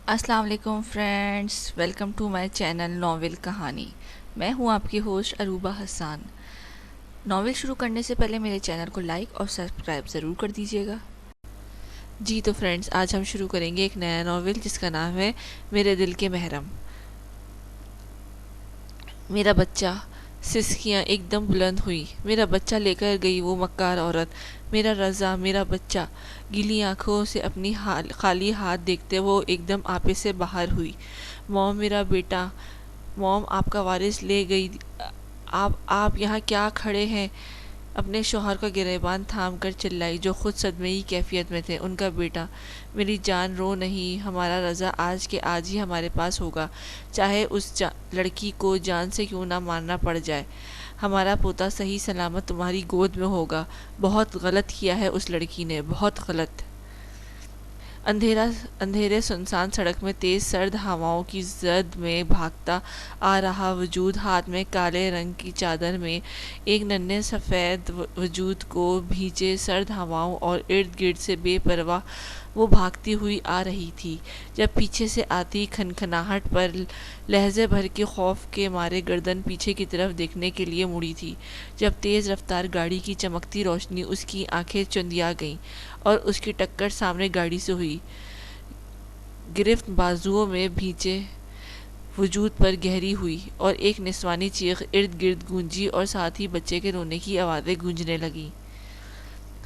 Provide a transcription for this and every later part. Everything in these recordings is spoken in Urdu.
السلام علیکم friends, welcome to my channel novel کہانی۔ میں ہوں آپ کی ہوسٹ عروبہ حسان۔ ناول شروع کرنے سے پہلے میرے چینل کو لائک اور سبسکرائب ضرور کر دیجیے گا۔ جی تو فرینڈس، آج ہم شروع کریں گے ایک نیا ناول جس کا نام ہے میرے دل کے محرم۔ میرا بچہ، سسکیاں ایک دم بلند ہوئی۔ میرا بچہ لے کر گئی وہ مکار عورت، میرا رضا، میرا بچہ۔ گیلی آنکھوں سے اپنی خالی ہاتھ دیکھتے وہ ایک دم آپے سے باہر ہوئی۔ موم، میرا بیٹا، موم آپ کا وارث لے گئی۔ آپ یہاں کیا کھڑے ہیں؟ اپنے شوہر کا گریبان تھام کر چلائی، جو خود صدمے کی کیفیت میں تھے۔ ان کا بیٹا، میری جان رو نہیں، ہمارا رضا آج کے آج ہی ہمارے پاس ہوگا، چاہے اس لڑکی کو جان سے کیوں نہ مارنا پڑ جائے۔ ہمارا پوتا صحیح سلامت تمہاری گود میں ہوگا۔ بہت غلط کیا ہے اس لڑکی نے، بہت غلط۔ اندھیرے سنسان سڑک میں تیز سرد ہواؤں کی زد میں بھاگتا آ رہا وجود، ہاتھ میں کالے رنگ کی چادر میں ایک ننھے سفید وجود کو بھیجے سرد ہواؤں اور ارد گرد سے بے پرواہ وہ بھاگتی ہوئی آ رہی تھی، جب پیچھے سے آتی کھنکھناہٹ پر لہجے بھر کے خوف کے مارے گردن پیچھے کی طرف دیکھنے کے لیے مڑی تھی، جب تیز رفتار گاڑی کی چمکتی روشنی اس کی آنکھیں چندیا گئیں اور اس کی ٹکر سامنے گاڑی سے ہوئی۔ گرفت بازوؤں میں بھیجے وجود پر گہری ہوئی اور ایک نسوانی چیخ ارد گرد گونجی اور ساتھ ہی بچے کے رونے کی آوازیں گونجنے لگیں۔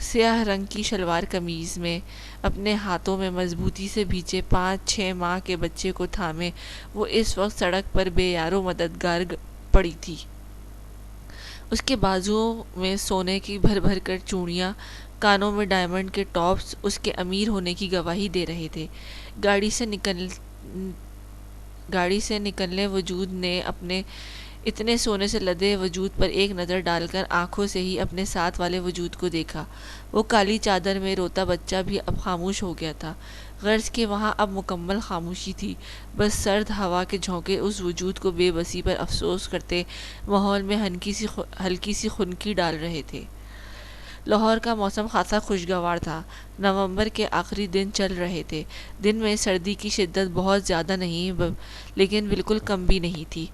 سیاہ رنگ کی شلوار قمیض میں اپنے ہاتھوں میں مضبوطی سے بھیجے 5-6 ماہ کے بچے کو تھامے وہ اس وقت سڑک پر بے یارو مددگار پڑی تھی۔ اس کے بازوؤں میں سونے کی بھر بھر کر چوڑیاں، کانوں میں ڈائمنڈ کے ٹاپس اس کے امیر ہونے کی گواہی دے رہے تھے۔ گاڑی سے نکلنے وجود نے اپنے اتنے سونے سے لدے وجود پر ایک نظر ڈال کر آنکھوں سے ہی اپنے ساتھ والے وجود کو دیکھا۔ وہ کالی چادر میں روتا بچہ بھی اب خاموش ہو گیا تھا، غرض کہ وہاں اب مکمل خاموشی تھی، بس سرد ہوا کے جھونکے اس وجود کو بے بسی پر افسوس کرتے ماحول میں ہلکی سی خنکی ڈال رہے تھے۔ لاہور کا موسم خاصا خوشگوار تھا۔ نومبر کے آخری دن چل رہے تھے۔ دن میں سردی کی شدت بہت زیادہ نہیں، لیکن بالکل کم بھی نہیں تھی۔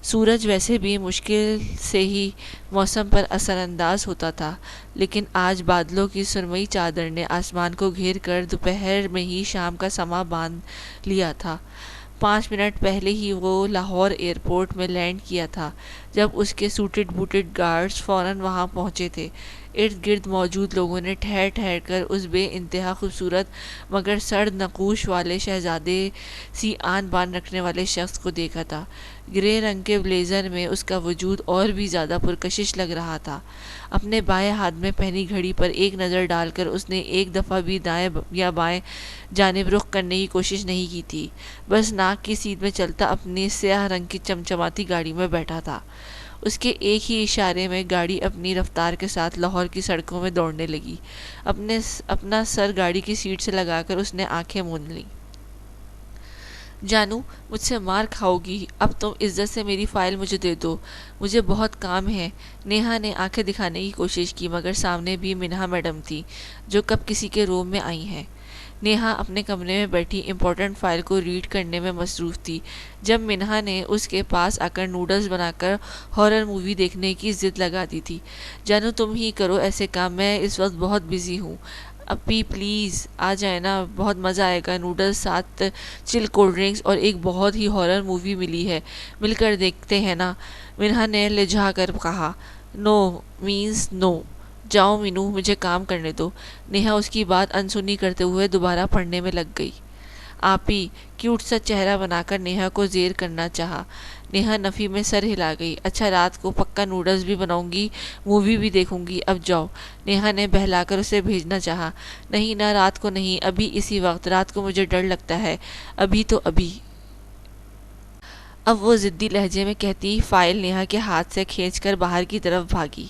سورج ویسے بھی مشکل سے ہی موسم پر اثر انداز ہوتا تھا، لیکن آج بادلوں کی سرمئی چادر نے آسمان کو گھیر کر دوپہر میں ہی شام کا سماں باندھ لیا تھا۔ 5 منٹ پہلے ہی وہ لاہور ایئرپورٹ میں لینڈ کیا تھا، جب اس کے سوٹڈ بوٹڈ گارڈز فوراً وہاں پہنچے تھے۔ ارد گرد موجود لوگوں نے ٹھہر ٹھہر کر اس بے انتہا خوبصورت مگر سرد نقوش والے شہزادے سی آن بان رکھنے والے شخص کو دیکھا تھا۔ گرے رنگ کے بلیزر میں اس کا وجود اور بھی زیادہ پرکشش لگ رہا تھا۔ اپنے بائیں ہاتھ میں پہنی گھڑی پر ایک نظر ڈال کر اس نے ایک دفعہ بھی دائیں یا بائیں جانب رخ کرنے کی کوشش نہیں کی تھی، بس ناک کی سیدھ میں چلتا اپنی سیاہ رنگ کی چمچماتی گاڑی میں بیٹھا تھا۔ اس کے ایک ہی اشارے میں گاڑی اپنی رفتار کے ساتھ لاہور کی سڑکوں میں دوڑنے لگی۔ اپنا سر گاڑی کی سیٹ سے لگا کر اس نے آنکھیں موند لیں۔ جانو، مجھ سے مار کھاؤ گی، اب تم عزت سے میری فائل مجھے دے دو، مجھے بہت کام ہے۔ نیہا نے آنکھیں دکھانے کی کوشش کی، مگر سامنے بھی منہا میڈم تھی، جو کب کسی کے روم میں آئی ہیں۔ نیہا اپنے کمرے میں بیٹھی امپورٹنٹ فائل کو ریڈ کرنے میں مصروف تھی، جب منہا نے اس کے پاس آ کر نوڈلز بنا کر ہارر مووی دیکھنے کی ضد لگا دی تھی۔ جانو تم ہی کرو ایسے کام، میں اس وقت بہت بزی ہوں۔ اپی پلیز آ جائے نا، بہت مزہ آئے گا، نوڈلز ساتھ چل کولڈ ڈرنکس اور ایک بہت ہی ہارر مووی ملی ہے، مل کر دیکھتے ہیں نا، منہا نے لجھا کر کہا۔ نو مینز نو، جاؤ مینو، مجھے کام کرنے دو۔ نیہا اس کی بات انسنی کرتے ہوئے دوبارہ پڑھنے میں لگ گئی۔ آپی کیوٹ سا چہرہ بنا کر نیہا کو زیر کرنا چاہا۔ نیہا نفی میں سر ہلا گئی۔ اچھا، رات کو پکا نوڈلز بھی بناؤں گی، مووی بھی دیکھوں گی، اب جاؤ۔ نیہا نے بہلا کر اسے بھیجنا چاہا۔ نہیں نا، رات کو نہیں، ابھی اسی وقت، رات کو مجھے ڈر لگتا ہے، ابھی تو ابھی۔ اب وہ ضدی لہجے میں کہتی فائل نیہا کے ہاتھ سے کھینچ کر باہر کی طرف بھاگی۔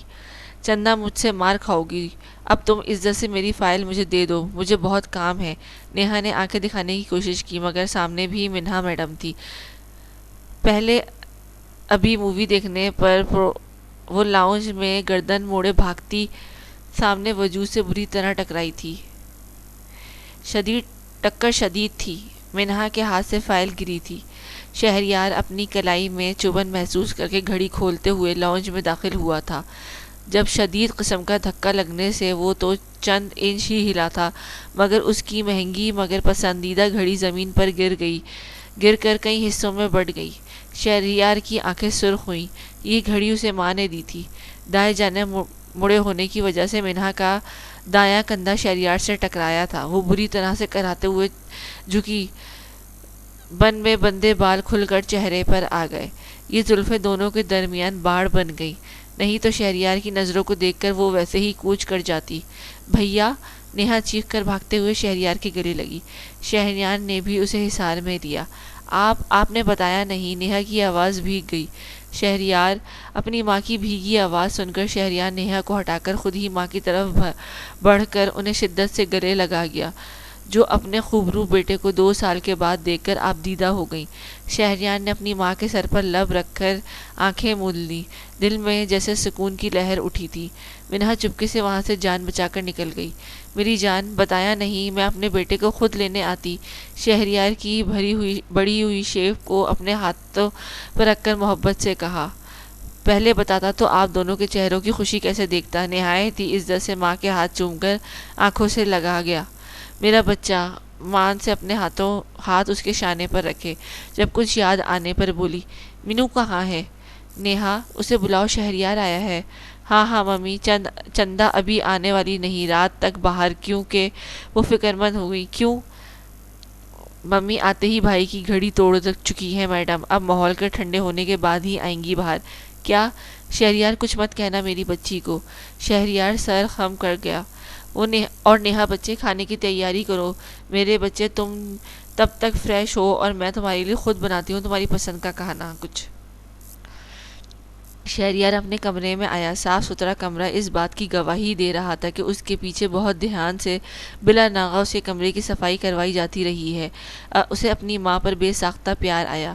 چندہ مجھ سے مار کھاؤ گی، اب تم عزت سے میری فائل مجھے دے دو، مجھے بہت کام ہے۔ نیہا نے آنکھیں دکھانے کی کوشش کی، مگر سامنے بھی منہا میڈم تھی۔ پہلے ابھی مووی دیکھنے پر وہ لاؤنج میں گردن موڑے بھاگتی سامنے وجود سے بری طرح ٹکرائی تھی۔ ٹکر شدید تھی، منہا کے ہاتھ سے فائل گری تھی۔ شہریار اپنی کلائی میں چبھن محسوس کر کے گھڑی کھولتے ہوئے لاؤنج میں داخل ہوا تھا۔ جب شدید قسم کا دھکا لگنے سے وہ تو چند انچ ہی ہلا تھا، مگر اس کی مہنگی مگر پسندیدہ گھڑی زمین پر گر کر کئی حصوں میں بٹ گئی۔ شہریار کی آنکھیں سرخ ہوئیں۔ یہ گھڑی اسے ماں نے دی تھی۔ دائیں جانب مڑے ہونے کی وجہ سے منہا کا دایاں کندھا شہریار سے ٹکرایا تھا۔ وہ بری طرح سے کراتے ہوئے جھکی۔ بن میں بندے بال کھل کر چہرے پر آ گئے۔ یہ زلفیں دونوں کے درمیان باڑ بن گئی، نہیں تو شہریار کی نظروں کو دیکھ کر وہ ویسے ہی کوچ کر جاتی۔ بھیا! نیہا چیخ کر بھاگتے ہوئے شہریار کے گلے لگی۔ شہریار نے بھی اسے حصار میں لیا۔ آپ نے بتایا نہیں۔ نیہا کی آواز بھیگ گئی۔ شہریار اپنی ماں کی بھیگی آواز سن کر شہریار نیہا کو ہٹا کر خود ہی ماں کی طرف بڑھ کر انہیں شدت سے گلے لگا گیا، جو اپنے خوبرو بیٹے کو 2 سال کے بعد دیکھ کر آبدیدہ ہو گئیں۔ شہریار نے اپنی ماں کے سر پر لب رکھ کر آنکھیں مود لیں۔ دل میں جیسے سکون کی لہر اٹھی تھی۔ منہا چپکے سے وہاں سے جان بچا کر نکل گئی۔ میری جان، بتایا نہیں، میں اپنے بیٹے کو خود لینے آتی۔ شہریار کی بڑی ہوئی شیو کو اپنے ہاتھوں پر رکھ کر محبت سے کہا۔ پہلے بتاتا تو آپ دونوں کے چہروں کی خوشی کیسے دیکھتا۔ نہایت ہی عزت سے ماں کے ہاتھ چوم کر آنکھوں سے لگا گیا۔ میرا بچہ! مان سے اپنے ہاتھ اس کے شانے پر رکھے۔ جب کچھ یاد آنے پر بولی، مینو کہاں ہے؟ نیہا، اسے بلاؤ، شہریار آیا ہے۔ ہاں ممی، چندہ ابھی آنے والی نہیں، رات تک باہر، کیونکہ وہ فکر مند ہو گئی۔ کیوں؟ ممی آتے ہی بھائی کی گھڑی توڑ چکی ہے میڈم، اب ماحول کے ٹھنڈے ہونے کے بعد ہی آئیں گی باہر۔ کیا؟ شہریار، کچھ مت کہنا میری بچی کو۔ شہریار سر خم کر گیا۔ اور نیہا بچے، کھانے کی تیاری کرو میرے بچے، تم تب تک فریش ہو اور میں تمہارے لیے خود بناتی ہوں تمہاری پسند کا کھانا کچھ۔ شہریار اپنے کمرے میں آیا۔ صاف ستھرا کمرہ اس بات کی گواہی دے رہا تھا کہ اس کے پیچھے بہت دھیان سے بلا ناغہ اس کے کمرے کی صفائی کروائی جاتی رہی ہے۔ اسے اپنی ماں پر بے ساختہ پیار آیا۔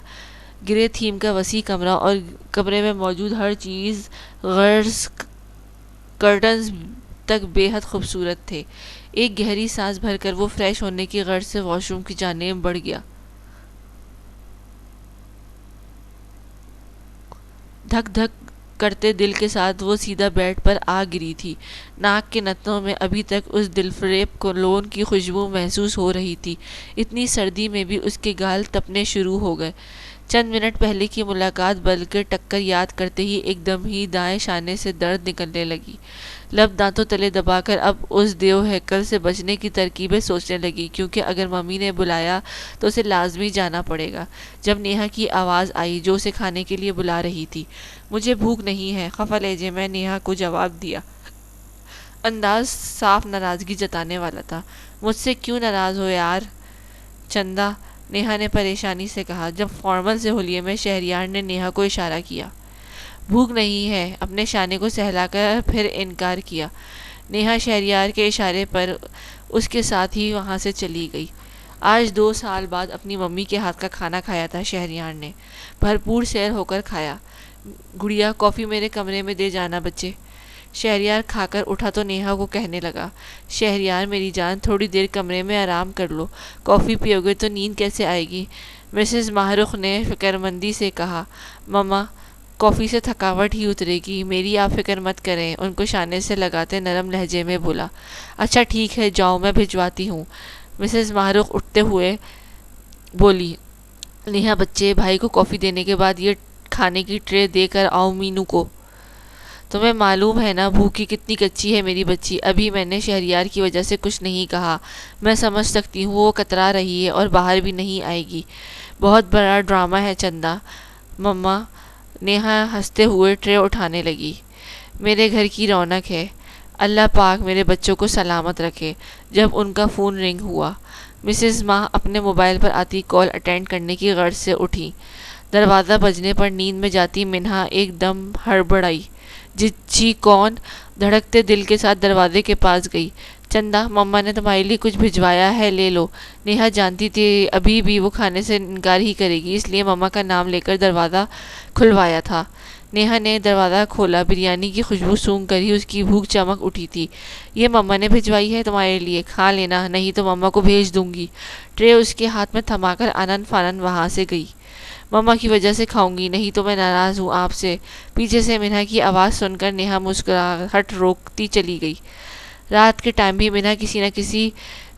گرے تھیم کا وسیع کمرہ اور کمرے میں موجود ہر چیز، غرض کرٹنز تک بے حد خوبصورت تھے۔ ایک گہری سانس بھر کر وہ فریش ہونے کی غرض سے واش روم کی جانب بڑھ گیا۔ دھک دھک کرتے دل کے ساتھ وہ سیدھا بیڈ پر آ گری تھی۔ ناک کے نتنوں میں ابھی تک اس دلفریب کولون کی خوشبو محسوس ہو رہی تھی۔ اتنی سردی میں بھی اس کے گال تپنے شروع ہو گئے۔ چند منٹ پہلے کی ملاقات بلکہ ٹکر یاد کرتے ہی ایک دم ہی دائیں شانے سے درد نکلنے لگی۔ لب دانتوں تلے دبا کر اب اس دیو ہیکل سے بچنے کی ترکیبیں سوچنے لگی، کیونکہ اگر ممی نے بلایا تو اسے لازمی جانا پڑے گا۔ جب نیہا کی آواز آئی جو اسے کھانے کے لیے بلا رہی تھی، مجھے بھوک نہیں ہے، خفا لہجے میں نیہا کو جواب دیا۔ انداز صاف ناراضگی جتانے والا تھا۔ مجھ سے کیوں ناراض ہو یار؟ چندہ، نیہا نے پریشانی سے کہا۔ جب فارمل سے حلیے میں شہریار نے نیہا کو اشارہ کیا۔ بھوک نہیں ہے، اپنے شانے کو سہلا کر پھر انکار کیا۔ نیہا شہریار کے اشارے پر اس کے ساتھ ہی وہاں سے چلی گئی۔ آج 2 سال بعد اپنی ممی کے ہاتھ کا کھانا کھایا تھا شہریار نے۔ بھرپور سیر ہو کر کھایا۔ گڑیا، کافی میرے کمرے میں دے جانا بچے۔ شہریار کھا کر اٹھا تو نیہا کو کہنے لگا، شہریار میری جان، تھوڑی دیر کمرے میں آرام کر لو، کافی پیو گے تو نیند کیسے آئے گی؟ مسز ماہرخ نے فکرمندی سے کہا۔ مما، کافی سے تھکاوٹ ہی اترے گی، میری آپ فکر مت کریں، ان کو شانے سے لگاتے نرم لہجے میں بولا۔ اچھا ٹھیک ہے، جاؤ، میں بھجواتی ہوں، مسز ماہرخ اٹھتے ہوئے بولی۔ نیہا بچے، بھائی کو کافی دینے کے بعد یہ کھانے کی ٹرے دے کر آؤ مینو کو۔ تمہیں معلوم ہے نا بھوکی کتنی کچی ہے میری بچی، ابھی میں نے شہریار کی وجہ سے کچھ نہیں کہا، میں سمجھ سکتی ہوں وہ کترا رہی ہے اور باہر بھی نہیں آئے گی، بہت بڑا ڈرامہ ہے چندہ۔ مما، نیہا ہنستے ہوئے ٹرے اٹھانے لگی۔ میرے گھر کی رونق ہے، اللہ پاک میرے بچوں کو سلامت رکھے۔ جب ان کا فون رنگ ہوا، مسز ماہ اپنے موبائل پر آتی کال اٹینڈ کرنے کی غرض سے اٹھی۔ دروازہ بجنے پر نیند میں جاتی منہا ایک دم ہڑبڑائی۔ جی کون؟ دھڑکتے دل کے ساتھ دروازے کے پاس گئی۔ چندہ، مما نے تمہارے لیے کچھ بھجوایا ہے، لے لو۔ نیہا جانتی تھی ابھی بھی وہ کھانے سے انکار ہی کرے گی، اس لیے مما کا نام لے کر دروازہ کھلوایا تھا۔ نیہا نے دروازہ کھولا، بریانی کی خوشبو سونگھ کر ہی اس کی بھوک چمک اٹھی تھی۔ یہ مما نے بھجوائی ہے تمہارے لیے، کھا لینا، نہیں تو مما کو بھیج دوں گی۔ ٹرے اس کے ہاتھ میں تھما کر آنن فانن وہاں سے گئی۔ مما کی وجہ سے کھاؤں گی، نہیں تو میں ناراض ہوں آپ سے۔ پیچھے سے منہا کی آواز سن کر نیہا مسکراہٹ روکتی چلی گئی۔ رات کے ٹائم بھی منہا کسی نہ کسی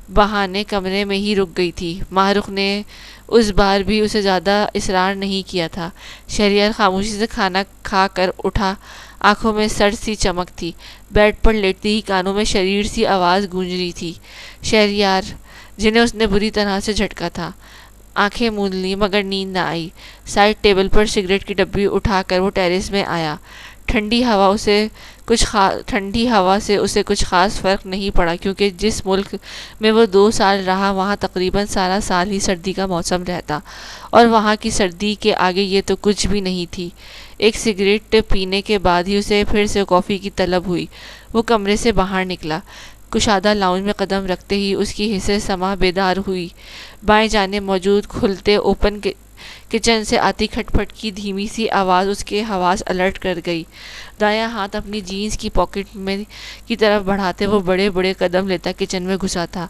بہانے کمرے میں ہی رک گئی تھی۔ ماہ رخ نے اس بار بھی اسے زیادہ اصرار نہیں کیا تھا۔ شہریار خاموشی سے کھانا کھا کر اٹھا، آنکھوں میں سرد سی چمک تھی۔ بیڈ پر لیٹتے ہی کانوں میں شریر سی آواز گونج رہی تھی، شہریار، جنہیں اس نے بری طرح سے جھٹکا تھا۔ آنکھیں موند لیں مگر نیند نہ آئی۔ سائڈ ٹیبل پر سگریٹ کی ڈبی اٹھا کر وہ ٹیرس میں آیا۔ ٹھنڈی ہوا سے اسے کچھ خاص فرق نہیں پڑا، کیونکہ جس ملک میں وہ 2 سال رہا وہاں تقریباً سارا سال ہی سردی کا موسم رہتا، اور وہاں کی سردی کے آگے یہ تو کچھ بھی نہیں تھی۔ ایک سگریٹ پینے کے بعد ہی اسے پھر سے کافی کی طلب ہوئی۔ وہ کمرے سے باہر نکلا۔ کشادہ لاؤنج میں قدم رکھتے ہی اس کی حس سمع بیدار ہوئی۔ بائیں جانب موجود کھلتے اوپن کچن سے آتی کھٹ پٹ کی دھیمی سی آواز اس کے حواس الرٹ کر گئی۔ دایاں ہاتھ اپنی جینز کی پاکٹ میں کی طرف بڑھاتے وہ بڑے بڑے قدم لیتا کچن میں گھسا تھا۔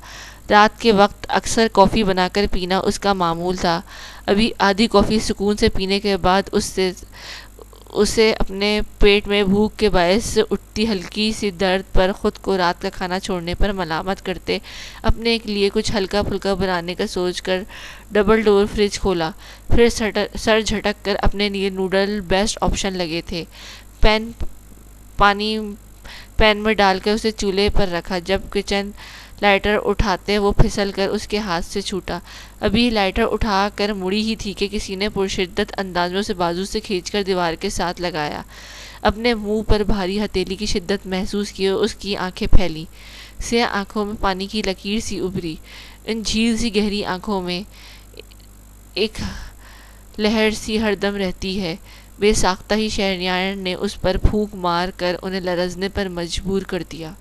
رات کے وقت اکثر کافی بنا کر پینا اس کا معمول تھا۔ ابھی آدھی کافی سکون سے پینے کے بعد اسے اپنے پیٹ میں بھوک کے باعث اٹھتی ہلکی سی درد پر خود کو رات کا کھانا چھوڑنے پر ملامت کرتے اپنے لیے کچھ ہلکا پھلکا بنانے کا سوچ کر ڈبل ڈور فریج کھولا۔ پھر سر جھٹک کر اپنے لیے نوڈل بیسٹ آپشن لگے تھے۔ پانی پین میں ڈال کر اسے چولہے پر رکھا۔ جب کچن لائٹر اٹھاتے وہ پھسل کر اس کے ہاتھ سے چھوٹا۔ ابھی لائٹر اٹھا کر مڑی ہی تھی کہ کسی نے پرشدت انداز میں اسے بازو سے کھینچ کر دیوار کے ساتھ لگایا۔ اپنے منہ پر بھاری ہتھیلی کی شدت محسوس کیے اس کی آنکھیں پھیلیں، سیاہ آنکھوں میں پانی کی لکیر سی ابھری۔ ان جھیل سی گہری آنکھوں میں ایک لہر سی ہر دم رہتی ہے۔ بے ساختہ ہی شہریار نے اس پر پھونک مار کر انہیں لرزنے پر مجبور کر دیا۔